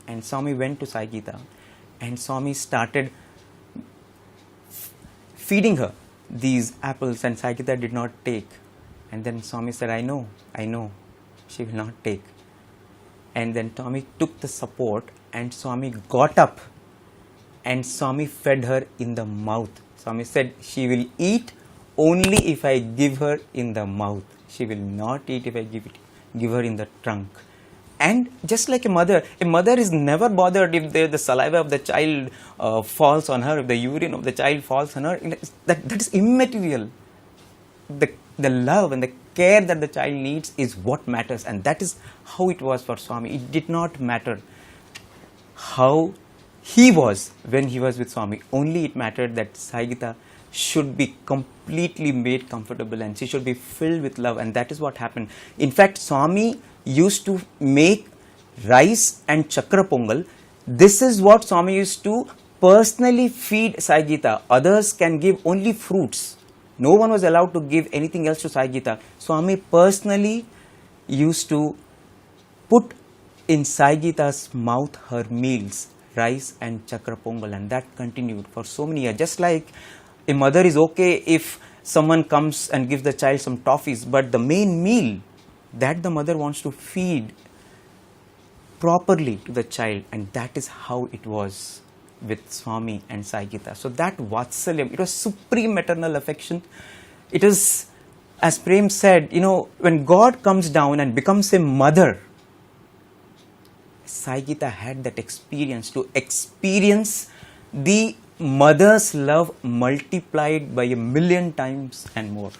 And Swami went to Sai Geetha and Swami started feeding her these apples, and Sai Geetha did not take. And then Swami said, I know, she will not take. And then Swami took the support and Swami got up and Swami fed her in the mouth. Swami said, she will eat only if I give her in the mouth. She will not eat if I give her in the trunk. And just like a mother is never bothered if the saliva of the child falls on her, if the urine of the child falls on her. That is immaterial. The love and the care that the child needs is what matters, and that is how it was for Swami. It did not matter how he was when he was with Swami. Only it mattered that Sai Geetha should be completely made comfortable and she should be filled with love, and that is what happened. In fact, Swami used to make rice and chakra pongal This is what Swami used to personally feed Sai Geetha. Others can give only fruits. No one was allowed to give anything else to Sai Geetha. Swami personally used to put in Sai Geetha's mouth her meals, rice and chakra pongal, and that continued for so many years. Just like a mother is okay if someone comes and gives the child some toffees, but the main meal that the mother wants to feed properly to the child, and that is how it was with Swami and Sai Geetha. So that Vatsalyam, it was supreme maternal affection. It is, as Prem said, when God comes down and becomes a mother, Sai Geetha had that experience, to experience the mother's love multiplied by 1,000,000 times and more.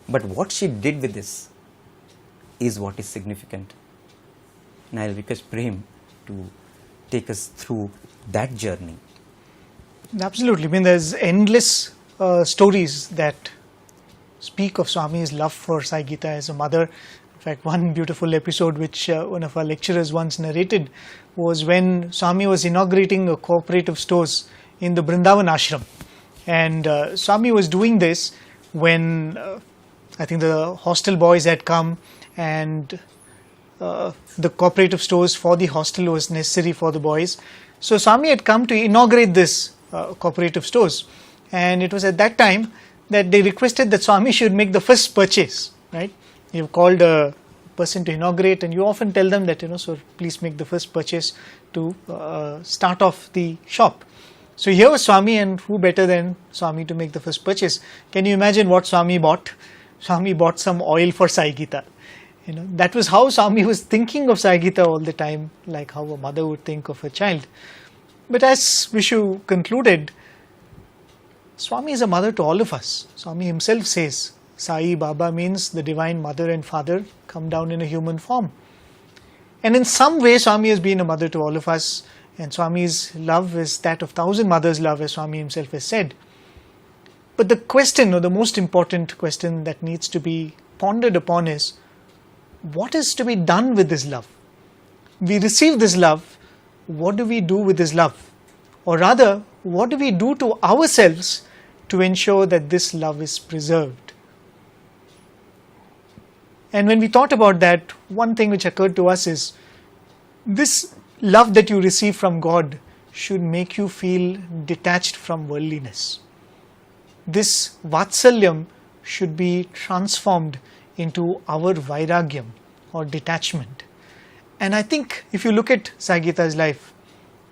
But what she did with this is what is significant. And I'll request Prem to take us through that journey.
Absolutely. I mean, there's endless stories that speak of Swami's love for Sai Geetha as a mother. In fact, one beautiful episode which one of our lecturers once narrated was when Swami was inaugurating a cooperative stores in the Vrindavan ashram. And Swami was doing this when I think the hostel boys had come, and the cooperative stores for the hostel was necessary for the boys. So Swami had come to inaugurate this cooperative stores, and it was at that time that they requested that Swami should make the first purchase, right? You've called a person to inaugurate, and you often tell them that, so please make the first purchase to start off the shop. So here was Swami, and who better than Swami to make the first purchase? Can you imagine what Swami bought? Swami bought some oil for Sai Geetha. That was how Swami was thinking of Sai Geetha all the time, like how a mother would think of a child. But as Vishu concluded, Swami is a mother to all of us. Swami himself says, Sai Baba means the divine mother and father come down in a human form. And in some way, Swami has been a mother to all of us, and Swami's love is that of 1,000 mothers' love, as Swami himself has said. But the question, or the most important question that needs to be pondered upon is, what is to be done with this love? We receive this love, what do we do with this love? Or rather, what do we do to ourselves to ensure that this love is preserved? And when we thought about that, one thing which occurred to us is, this love that you receive from God should make you feel detached from worldliness. This Vatsalyam should be transformed into our Vairagyam, or detachment. And I think if you look at Sai Geetha's life,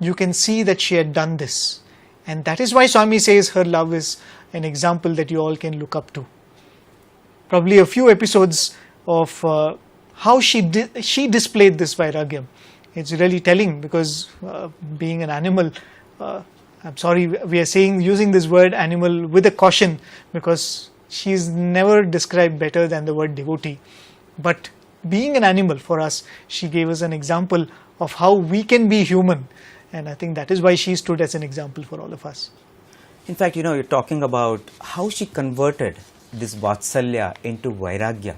you can see that she had done this. And that is why Swami says her love is an example that you all can look up to. Probably a few episodes of how she displayed this Vairagyam. It's really telling, because being an animal, I'm sorry, we are using this word animal with a caution, because she's never described better than the word devotee. But being an animal for us, she gave us an example of how we can be human. And I think that is why she stood as an example for all of us.
In fact, you're talking about how she converted this Vatsalya into Vairagya.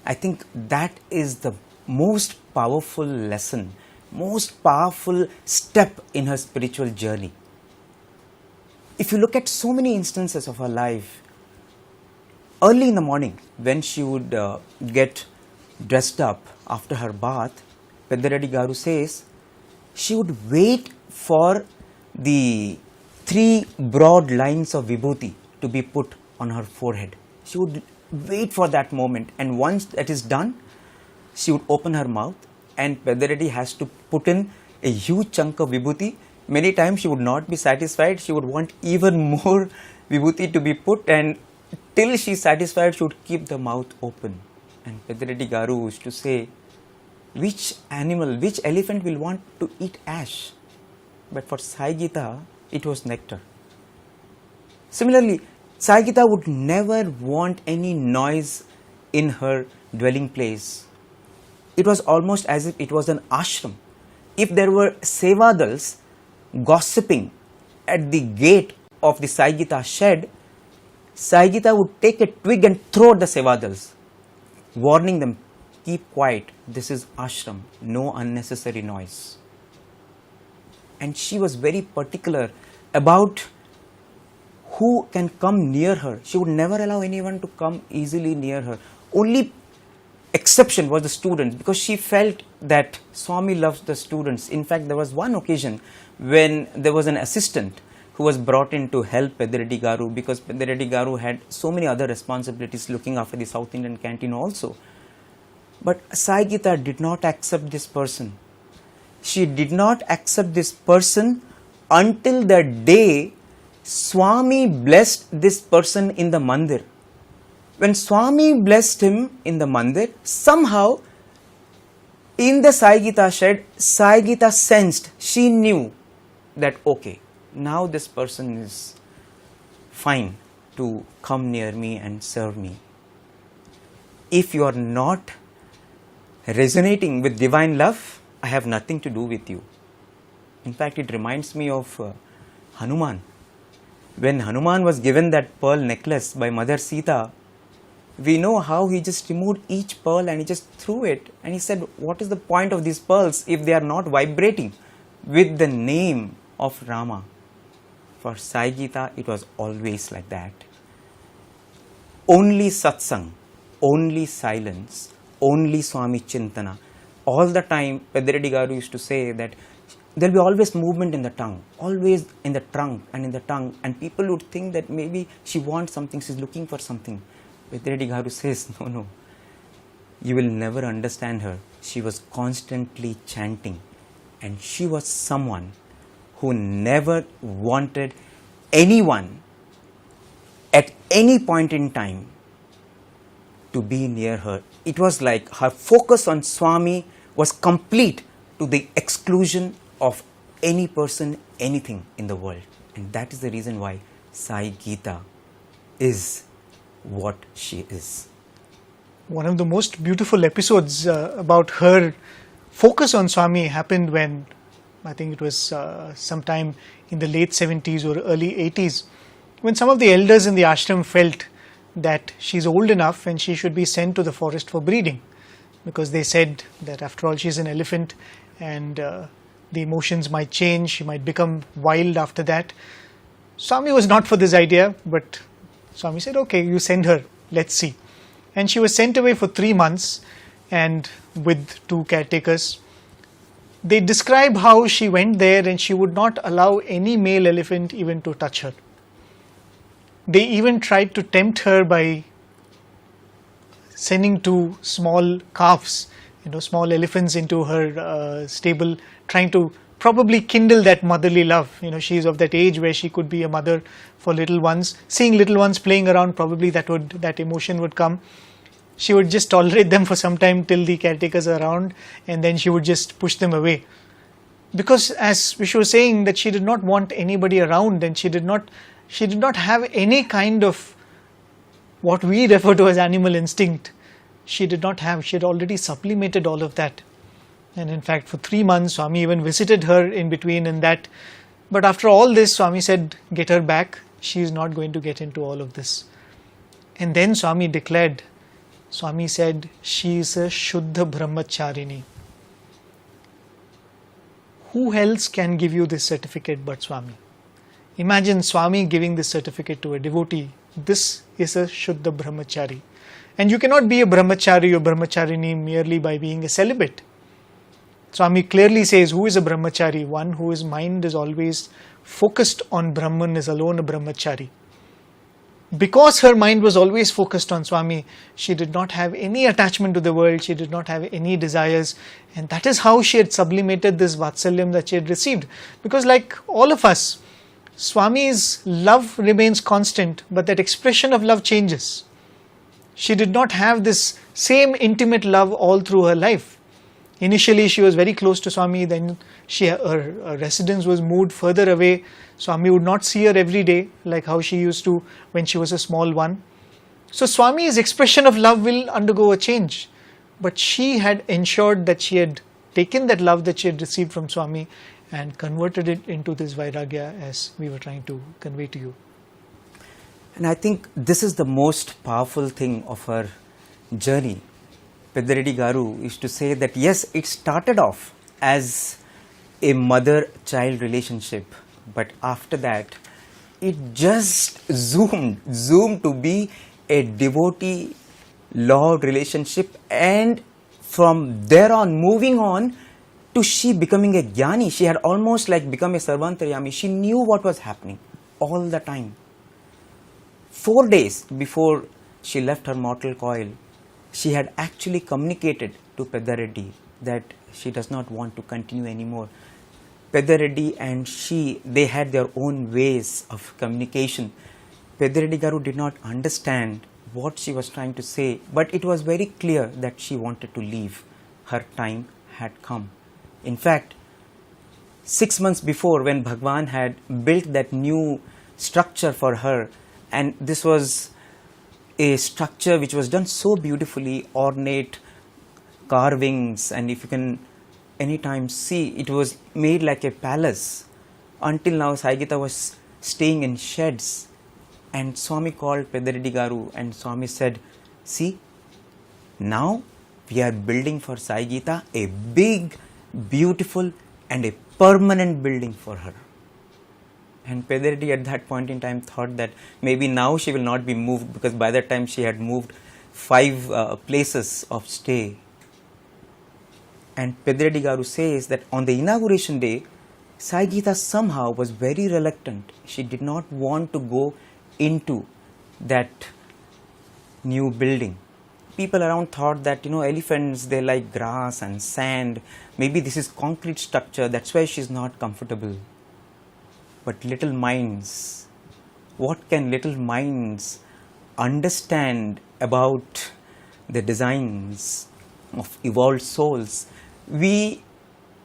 I think that is the most powerful lesson, most powerful step in her spiritual journey. If you look at so many instances of her life, early in the morning, when she would get dressed up after her bath, Peddadadi Garu says she would wait for the 3 broad lines of vibhuti to be put on her forehead. She would wait for that moment, and once that is done, she would open her mouth, and Peddadadi has to put in a huge chunk of vibhuti. Many times she would not be satisfied. She would want even more vibhuti to be put, and till she is satisfied, she would keep the mouth open. And Peddadadi Garu used to say, which elephant will want to eat ash? But for Sai Geetha, it was nectar. Similarly, Sai Geetha would never want any noise in her dwelling place. It was almost as if it was an ashram. If there were sevadals gossiping at the gate of the Sai Geetha shed, Sai Geetha would take a twig and throw at the sevadals, warning them, keep quiet, this is ashram, no unnecessary noise. and she was very particular about who can come near her. She would never allow anyone to come easily near her. Only exception was the students, because she felt that Swami loves the students. In fact, there was one occasion when there was an assistant who was brought in to help Pediredi Garu, because Pediredi Garu had so many other responsibilities looking after the South Indian canteen also. But Sai Geetha did not accept this person. She did not accept this person until the day Swami blessed this person in the mandir. When Swami blessed him in the mandir, somehow in the Sai Geetha shed, Sai Geetha sensed, she knew that okay, now this person is fine to come near me and serve me. If you are not resonating with divine love, I have nothing to do with you. In fact, it reminds me of Hanuman. When Hanuman was given that pearl necklace by Mother Sita, we know how he just removed each pearl and he just threw it, and he said, what is the point of these pearls if they are not vibrating with the name of Rama? For Sai Geetha, it was always like that. Only satsang, only silence, only Swami Chintana. All the time, Pediredi Garu used to say that there will be always movement in the tongue, always in the trunk and in the tongue, and people would think that maybe she wants something, she's looking for something. Pediredi Garu says, no, you will never understand her. She was constantly chanting, and she was someone who never wanted anyone at any point in time to be near her. It was like her focus on Swami was complete to the exclusion of any person, anything in the world. And that is the reason why Sai Geetha is what she is.
One of the most beautiful episodes about her focus on Swami happened when, I think it was sometime in the late 70s or early 80s, when some of the elders in the ashram felt that she's old enough and she should be sent to the forest for breeding, because they said that after all she's an elephant and the emotions might change, she might become wild after that. Swami was not for this idea, but Swami said, okay, you send her, let's see. And she was sent away for 3 months, and with 2 caretakers. They describe how she went there and she would not allow any male elephant even to touch her. They even tried to tempt her by sending 2 small calves, small elephants into her stable, trying to probably kindle that motherly love. She is of that age where she could be a mother for little ones. Seeing little ones playing around, probably that emotion would come. She would just tolerate them for some time till the caretakers are around, and then she would just push them away. Because as Vishnu was saying, that she did not want anybody around, and she did not have any kind of what we refer to as animal instinct. She did not have. She had already sublimated all of that. And in fact, for 3 months, Swami even visited her in between and that. But after all this, Swami said, get her back. She is not going to get into all of this. And then Swami declared, Swami said, she is a Shuddha Brahmacharini. Who else can give you this certificate but Swami? Imagine Swami giving this certificate to a devotee. This is a Shuddha Brahmachari. And you cannot be a Brahmachari or Brahmacharini merely by being a celibate. Swami clearly says, who is a Brahmachari? One whose mind is always focused on Brahman is alone a Brahmachari. Because her mind was always focused on Swami, she did not have any attachment to the world, she did not have any desires, and that is how she had sublimated this Vatsalyam that she had received. Because like all of us, Swami's love remains constant, but that expression of love changes. She did not have this same intimate love all through her life. Initially she was very close to Swami, then her residence was moved further away. Swami would not see her every day like how she used to when she was a small one. So Swami's expression of love will undergo a change. But she had ensured that she had taken that love that she had received from Swami and converted it into this Vairagya as we were trying to convey to you.
And I think this is the most powerful thing of her journey. Pediredi Garu used to say that yes, it started off as a mother-child relationship, but after that, it just zoomed to be a devotee-lord relationship, and from there on, moving on to she becoming a jnani. She had almost like become a sarvantaryami. She knew what was happening all the time. 4 days before she left her mortal coil, she had actually communicated to Pedareddy that she does not want to continue anymore. Pedareddy and she, they had their own ways of communication. Pedareddy Garu did not understand what she was trying to say, but it was very clear that she wanted to leave. Her time had come. In fact, 6 months before, when Bhagwan had built that new structure for her, and this was a structure which was done so beautifully, ornate carvings, and if you can anytime see, it was made like a palace. Until now, Sai Gita was staying in sheds, and Swami called Pedareddy Garu, and Swami said, see, now we are building for Sai Gita a big, beautiful and a permanent building for her. And Pedareddy at that point in time thought that maybe now she will not be moved, because by that time she had moved 5 places of stay. And Pedareddy Garu says that on the inauguration day, Sai Geetha somehow was very reluctant. She did not want to go into that new building. People around thought that, elephants, they like grass and sand. Maybe this is concrete structure, that's why she's not comfortable. But little minds, what can little minds understand about the designs of evolved souls? We,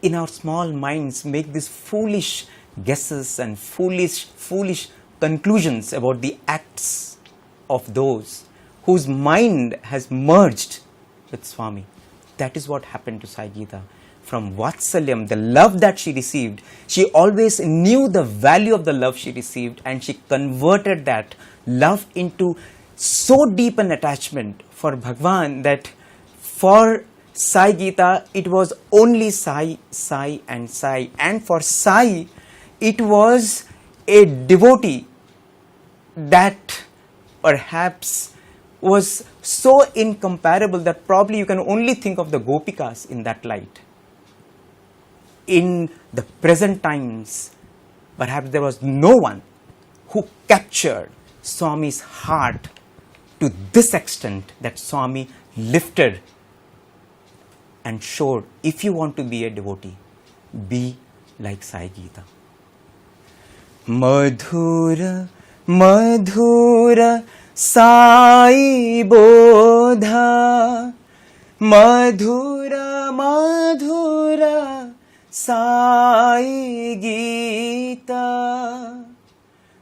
in our small minds, make these foolish guesses and foolish conclusions about the acts of those whose mind has merged with Swami. That is what happened to Sai Geetha. From Vatsalyam, the love that she received, she always knew the value of the love she received, and she converted that love into so deep an attachment for Bhagwan that for Sai Geetha, it was only Sai, Sai and Sai. And for Sai, it was a devotee that perhaps was so incomparable that probably you can only think of the Gopikas in that light. In the present times, perhaps there was no one who captured Swami's heart to this extent that Swami lifted and showed, if you want to be a devotee, be like Sai Geetha. Madhura, Madhura, Sai Bodha, Madhura, Madhura, Sai Geetha,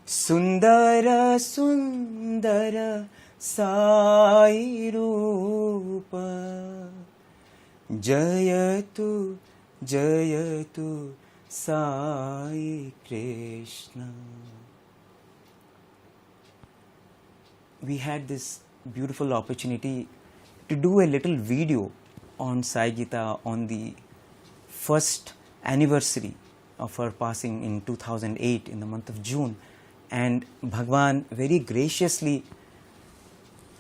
Sundara, Sundara, Sai Rupa, Jayatu, Jayatu, Sai Krishna. We had this beautiful opportunity to do a little video on Sai Geetha on the first anniversary of her passing in 2008 in the month of June, and Bhagwan very graciously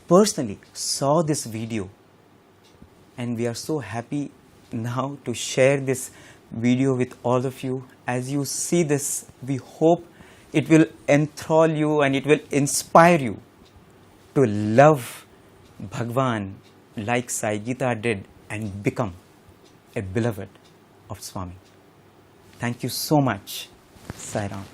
personally saw this video, and we are so happy now to share this video with all of you. As you see this, we hope it will enthrall you and it will inspire you to love Bhagwan like Sai Geetha did and become a beloved of Swami. Thank you so much. Sai Ram.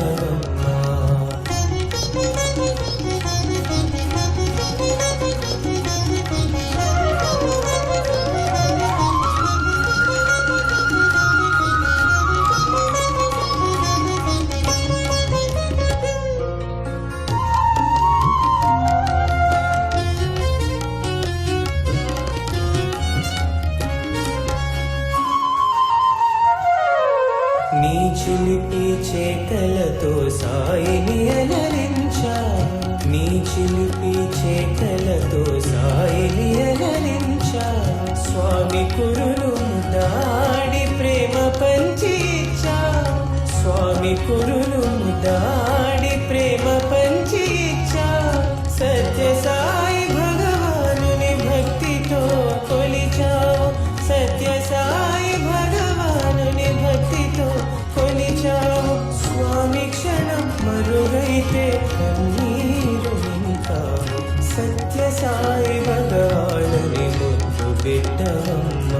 బిడ్డవమ్మా. నీ చిలిపి చేతలతో సాయిని అలరించా, నీ చిలిపి చేతలతో సాయిని అలరించా. స్వామి కురులు ముదాడి ప్రేమ పంచిచ్చా, స్వామి కురులు ముదాడి ప్రేమ పంచిచ్చా. సత్య సాయి భగవానుని భక్తితో కొలిచావు, సత్య సాయి భగవానుని భక్తితో కొలిచావు. స్వామి క్షణం మరుగైతే కన్నీరు నింపావు, సత్య సాయి భగవానుని ముద్దు బిడ్డవమ్మ.